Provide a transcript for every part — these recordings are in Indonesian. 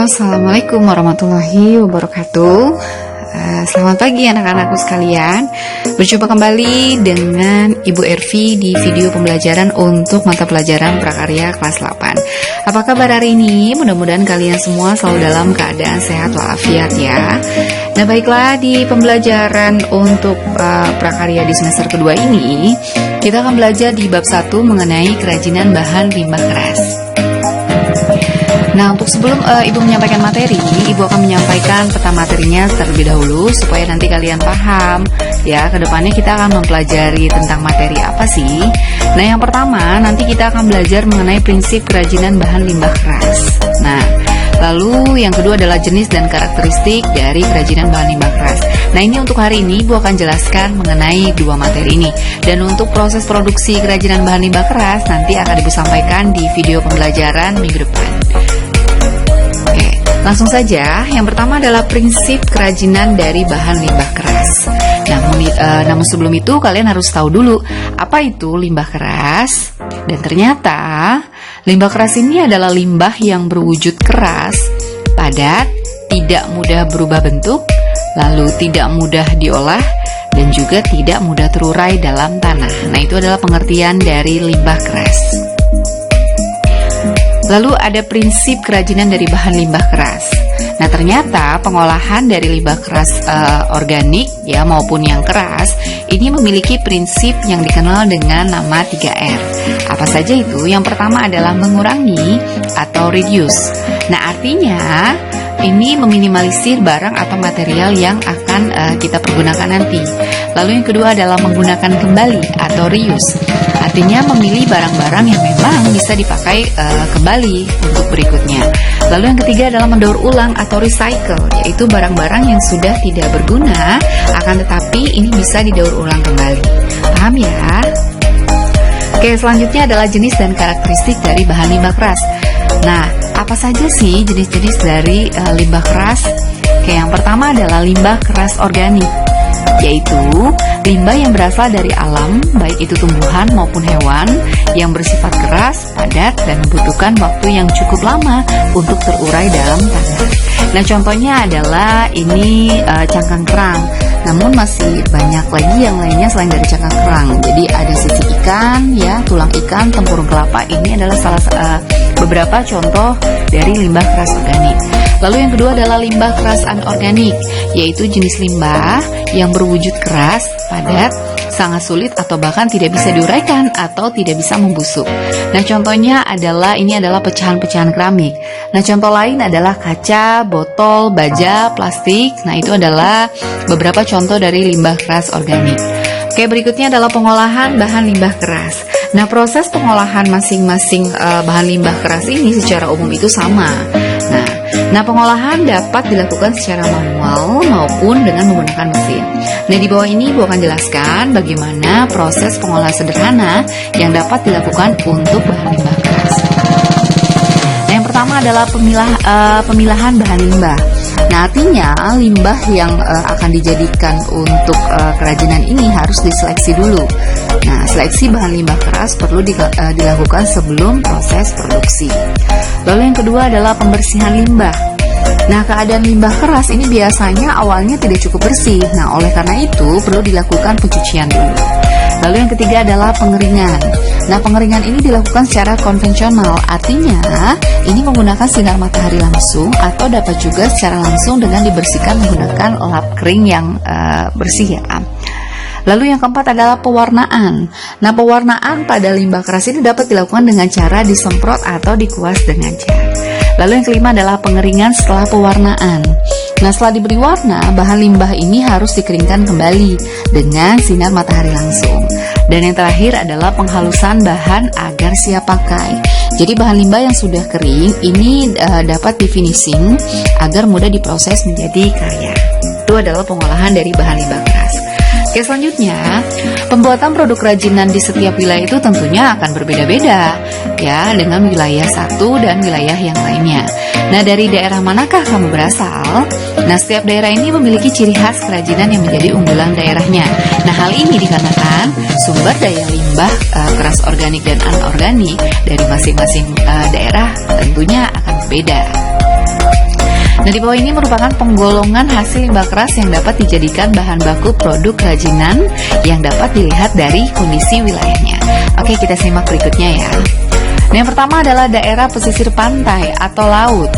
Assalamualaikum warahmatullahi wabarakatuh. Selamat pagi anak-anakku sekalian. Berjumpa kembali dengan Ibu Ervi di video pembelajaran untuk mata pelajaran prakarya kelas 8. Apa kabar hari ini? Mudah-mudahan kalian semua selalu dalam keadaan sehat walafiat ya. Nah baiklah, di pembelajaran untuk prakarya di semester kedua ini, kita akan belajar di bab 1 mengenai kerajinan bahan limbah keras. Nah, untuk sebelum Ibu menyampaikan materi, Ibu akan menyampaikan peta materinya terlebih dahulu supaya nanti kalian paham ya, kedepannya kita akan mempelajari tentang materi apa sih. Nah, yang pertama nanti kita akan belajar mengenai prinsip kerajinan bahan limbah keras. Nah, lalu yang kedua adalah jenis dan karakteristik dari kerajinan bahan limbah keras. Nah, ini untuk hari ini Ibu akan jelaskan mengenai dua materi ini. Dan untuk proses produksi kerajinan bahan limbah keras nanti akan Ibu sampaikan di video pembelajaran minggu depan. Langsung saja, yang pertama adalah prinsip kerajinan dari bahan limbah keras. Namun sebelum itu kalian harus tahu dulu apa itu limbah keras. Dan ternyata limbah keras ini adalah limbah yang berwujud keras, padat, tidak mudah berubah bentuk, lalu tidak mudah diolah, dan juga tidak mudah terurai dalam tanah. Nah, itu adalah pengertian dari limbah keras. Lalu ada prinsip kerajinan dari bahan limbah keras. Nah, ternyata pengolahan dari limbah keras organik ya maupun yang keras ini memiliki prinsip yang dikenal dengan nama 3R. Apa saja itu? Yang pertama adalah mengurangi atau reduce. Nah, artinya ini meminimalisir barang atau material yang akan kita pergunakan nanti. Lalu yang kedua adalah menggunakan kembali atau reuse. Artinya memilih barang-barang yang memang bisa dipakai kembali untuk berikutnya. Lalu yang ketiga adalah mendaur ulang atau recycle, yaitu barang-barang yang sudah tidak berguna akan tetapi ini bisa didaur ulang kembali. Paham ya? Oke, selanjutnya adalah jenis dan karakteristik dari bahan limbah keras. Nah, apa saja sih jenis-jenis dari limbah keras? Oke, yang pertama adalah limbah keras organik, yaitu limbah yang berasal dari alam, baik itu tumbuhan maupun hewan, yang bersifat keras, padat, dan membutuhkan waktu yang cukup lama untuk terurai dalam tanah. Nah, contohnya adalah ini cangkang kerang. Namun masih banyak lagi yang lainnya selain dari cangkang kerang. Jadi ada sisik ikan, ya, tulang ikan, tempurung kelapa. Ini adalah beberapa contoh dari limbah keras organik. Lalu yang kedua adalah limbah keras anorganik, yaitu jenis limbah yang berwujud keras, padat, sangat sulit atau bahkan tidak bisa diuraikan atau tidak bisa membusuk. Nah, contohnya adalah ini adalah pecahan-pecahan keramik. Nah, contoh lain adalah kaca, botol, baja, plastik. Nah, itu adalah beberapa contoh dari limbah keras organik. Oke, berikutnya adalah pengolahan bahan limbah keras. Nah, proses pengolahan masing-masing bahan limbah keras ini secara umum itu sama. Nah, pengolahan dapat dilakukan secara manual maupun dengan menggunakan mesin. Nah, di bawah ini Ibu akan jelaskan bagaimana proses pengolahan sederhana yang dapat dilakukan untuk bahan limbah keras. Nah, yang pertama adalah pemilahan bahan limbah. Nah, artinya limbah yang akan dijadikan untuk kerajinan ini harus diseleksi dulu. Nah, seleksi bahan limbah keras perlu dilakukan sebelum proses produksi. Lalu yang kedua adalah pembersihan limbah. Nah, keadaan limbah keras ini biasanya awalnya tidak cukup bersih. Nah, oleh karena itu perlu dilakukan pencucian dulu. Lalu yang ketiga adalah pengeringan. Nah, pengeringan ini dilakukan secara konvensional. Artinya, ini menggunakan sinar matahari langsung atau dapat juga secara langsung dengan dibersihkan menggunakan lap kering yang bersih ya. Lalu yang keempat adalah pewarnaan. Nah, pewarnaan pada limbah keras ini dapat dilakukan dengan cara disemprot atau dikuas dengan cat. Lalu yang kelima adalah pengeringan setelah pewarnaan. Nah, setelah diberi warna, bahan limbah ini harus dikeringkan kembali dengan sinar matahari langsung. Dan yang terakhir adalah penghalusan bahan agar siap pakai. Jadi bahan limbah yang sudah kering ini dapat di-finishing agar mudah diproses menjadi karya. Itu adalah pengolahan dari bahan limbah keras. Oke, selanjutnya, pembuatan produk kerajinan di setiap wilayah itu tentunya akan berbeda-beda ya, dengan wilayah satu dan wilayah yang lainnya. Nah, dari daerah manakah kamu berasal? Nah, setiap daerah ini memiliki ciri khas kerajinan yang menjadi unggulan daerahnya. Nah, hal ini dikarenakan sumber daya limbah keras organik dan anorganik dari masing-masing daerah tentunya akan berbeda. Nah, di bawah ini merupakan penggolongan hasil limbah keras yang dapat dijadikan bahan baku produk kerajinan yang dapat dilihat dari kondisi wilayahnya. Oke, kita simak berikutnya ya. Nah, yang pertama adalah daerah pesisir pantai atau laut.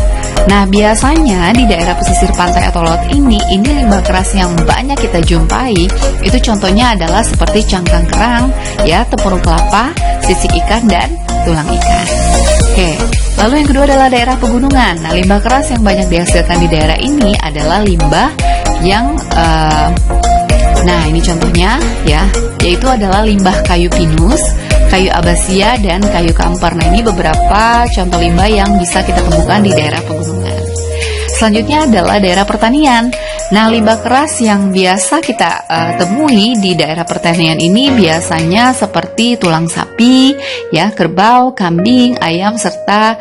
Nah, biasanya di daerah pesisir pantai atau laut ini limbah keras yang banyak kita jumpai. Itu contohnya adalah seperti cangkang kerang, ya, tempurung kelapa, sisik ikan, dan tulang ikan. Oke, lalu yang kedua adalah daerah pegunungan. Nah, limbah keras yang banyak dihasilkan di daerah ini adalah limbah yang nah, ini contohnya ya, yaitu adalah limbah kayu pinus, kayu abasia, dan kayu kamper. Nah, ini beberapa contoh limbah yang bisa kita temukan di daerah pegunungan. Selanjutnya adalah daerah pertanian. Nah, limbah keras yang biasa kita temui di daerah pertanian ini biasanya seperti tulang sapi, ya, kerbau, kambing, ayam, serta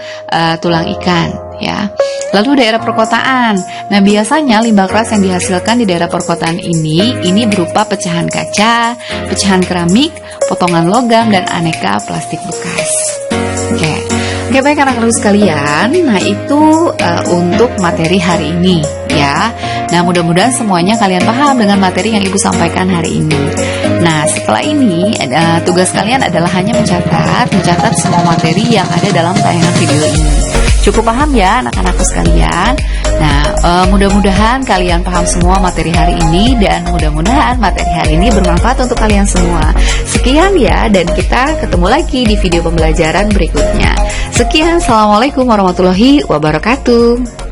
tulang ikan, ya. Lalu daerah perkotaan. Nah, biasanya limbah keras yang dihasilkan di daerah perkotaan ini berupa pecahan kaca, pecahan keramik, potongan logam, dan aneka plastik bekas. Oke, baik anak-anak sekalian. Nah, itu untuk materi hari ini ya. Nah, mudah-mudahan semuanya kalian paham dengan materi yang Ibu sampaikan hari ini. Nah, setelah ini tugas kalian adalah hanya mencatat semua materi yang ada dalam tayangan video ini. Cukup paham ya anak-anakku sekalian? Nah, mudah-mudahan kalian paham semua materi hari ini, dan mudah-mudahan materi hari ini bermanfaat untuk kalian semua. Sekian ya, dan kita ketemu lagi di video pembelajaran berikutnya. Sekian, Assalamualaikum warahmatullahi wabarakatuh.